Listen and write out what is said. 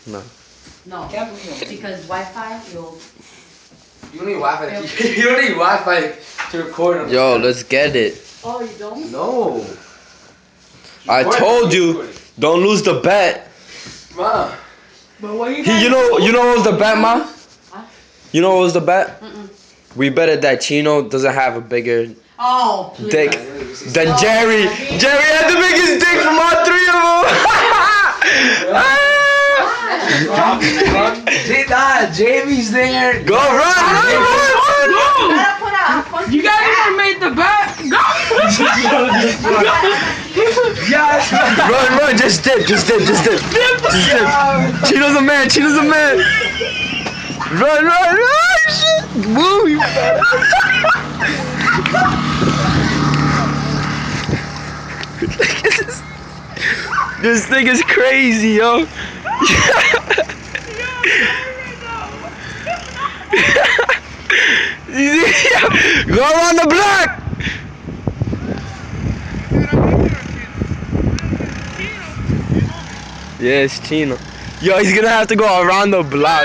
No. No, because Wi-Fi, you'll. You don't need Wi-Fi. You don't need Wi-Fi to record. Yo, let's get it. Oh, you don't? No. I told you, don't lose the bet. Ma. But what you You know what was the bet, ma? You know what was the bet? We betted that Chino doesn't have a bigger Oh, please. dick than Jerry. Jerry had the biggest dick from all three of them. Jamie's there. Go run! You guys never made the bet. Go. Yes. Run! Just dip. Chino's a man. Run! Shit! Move, you better. This thing is crazy, yo. Go around the block. Yes, Chino. Yo, he's gonna have to go around the block.